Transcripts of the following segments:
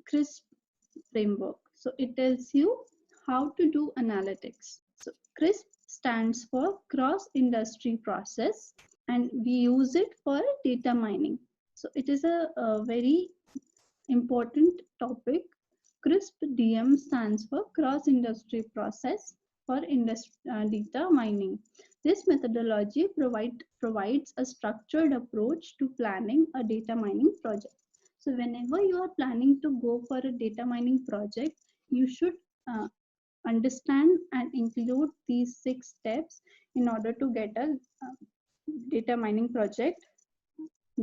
CRISP framework. So it tells you how to do analytics. So CRISP stands for cross industry process, and we use it for data mining. So it is a very important topic. CRISP DM stands for cross industry process for data mining. This methodology provides a structured approach to planning a data mining project. So whenever you are planning to go for a data mining project, you should uh, understand and include these 6 steps in order to get a data mining project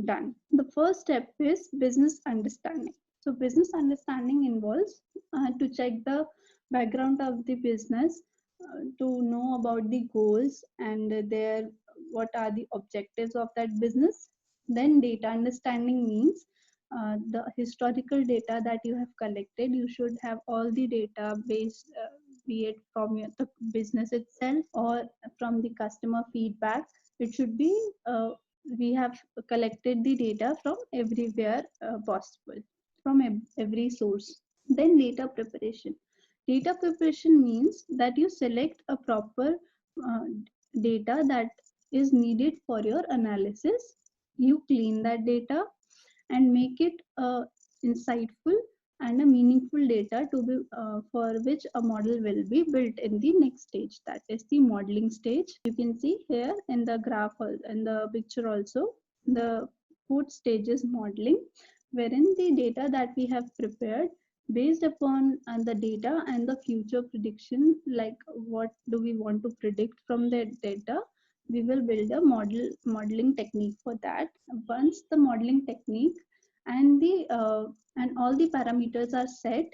done. The first step is business understanding. So business understanding involves to check the background of the business, to know about the goals and their what are the objectives of that business. Then data understanding means the historical data that you have collected. You should have all the data base, be it from the business itself or from the customer feedback. It should be we have collected the data from everywhere possible, from every source. Then data preparation. Data preparation means that you select a proper uh, data that is needed for your analysis. You clean that data and make it insightful and a meaningful data to be for which a model will be built in the next stage, that is the modeling stage. You can see here in the graph in the picture also, the fourth stage is modeling, wherein the data that we have prepared based upon the data and the future prediction, like what do we want to predict from that data, we will build a modeling technique for that. Once the modeling technique and the and all the parameters are set,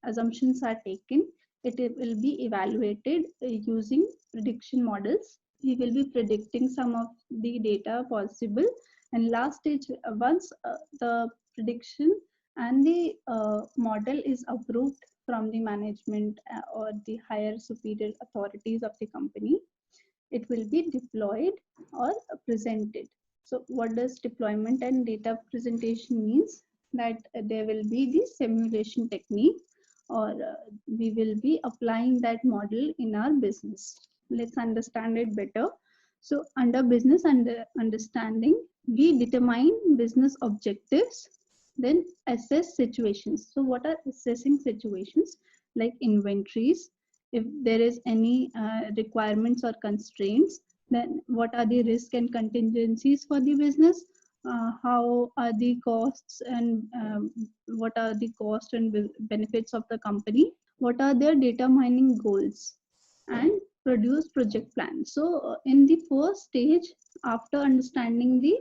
assumptions are taken, it will be evaluated using prediction models. We will be predicting some of the data possible, and last stage, once the prediction and the model is approved from the management or the higher superior authorities of the company, it will be deployed or presented. So what does deployment and data presentation means? That there will be the simulation technique, or we will be applying that model in our business. Let's understand it better. So under business understanding, we determine business objectives, then assess situations. So what are assessing situations? Like inventories, if there is any requirements or constraints, then what are the risk and contingencies for the business, how are the costs and what are the cost and benefits of the company, what are their data mining goals, and produce project plans. So in the first stage, after understanding the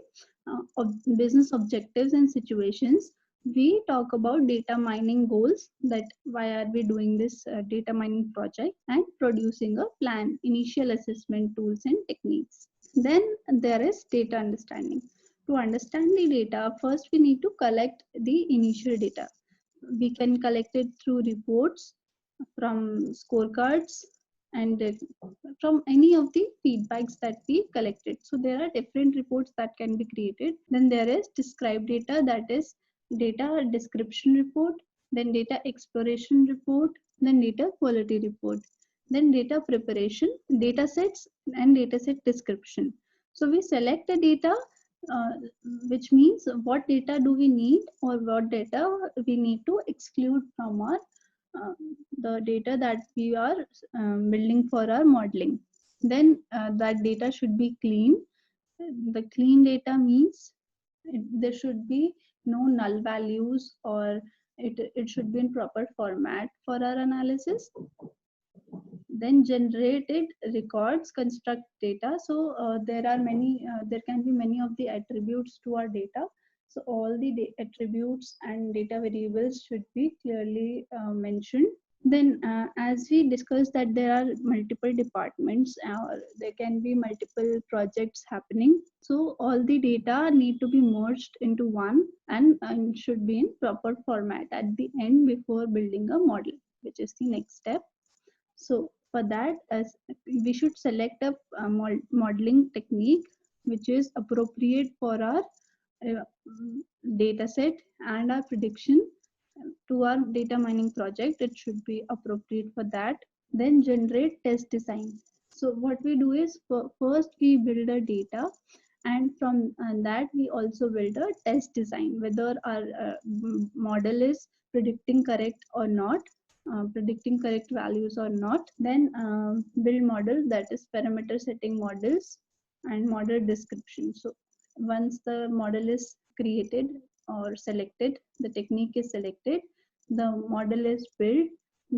business objectives and situations, we talk about data mining goals, that why are we doing this data mining project, and producing a plan, initial assessment tools and techniques. Then there is data understanding. To understand the data, first we need to collect the initial data. We can collect it through reports, from scorecards, and from any of the feedbacks that we collected. So there are different reports that can be created. Then there is described data, that is data description report, then data exploration report, then data quality report, then data preparation, data sets, and data set description. So we select the data, uh, which means what data do we need or what data we need to exclude from our uh, the data that we are building for our modeling. Then that data should be clean. The clean data means there should be no null values, or it should be in proper format for our analysis. Then generated records construct data. So there can be many of the attributes to our data. So all the attributes and data variables should be clearly mentioned. Then as we discussed that there are multiple departments, there can be multiple projects happening, so all the data need to be merged into one, and should be in proper format at the end before building a model, which is the next step. So for that, as we should select a modeling technique which is appropriate for our uh, data set and our prediction. to our data mining project, it should be appropriate for that. Then generate test design. So what we do is, first we build a data, and from that we also build a test design, whether our model is predicting correct or not, predicting correct values or not. Then build model, that is parameter setting models and model description. So once the model is created or selected, the technique is selected, the model is built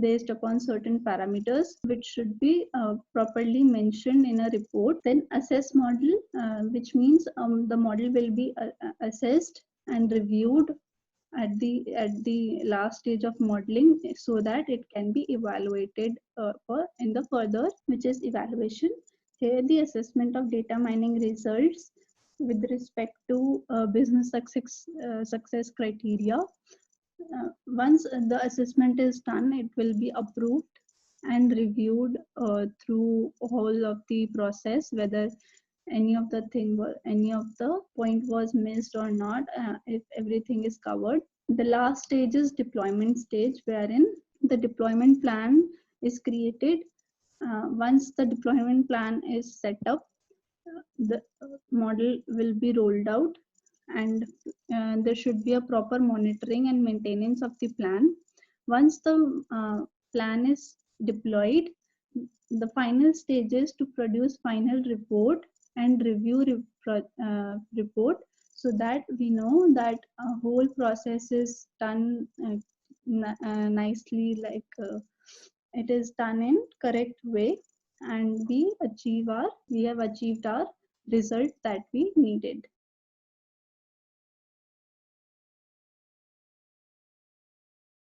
based upon certain parameters which should be properly mentioned in a report. Then assess model, which means the model will be assessed and reviewed at the last stage of modeling, so that it can be evaluated for in the further, which is evaluation. Here the assessment of data mining results with respect to business success criteria. Once the assessment is done, it will be approved and reviewed through whole of the process, whether any of the any of the point was missed or not, if everything is covered. The last stage is deployment stage, wherein the deployment plan is created. Once the deployment plan is set up, the model will be rolled out, and there should be a proper monitoring and maintenance of the plan. Once the plan is deployed, the final stage is to produce final report and review report, so that we know that a whole process is done nicely, like it is done in correct way, and we have achieved our result that we needed.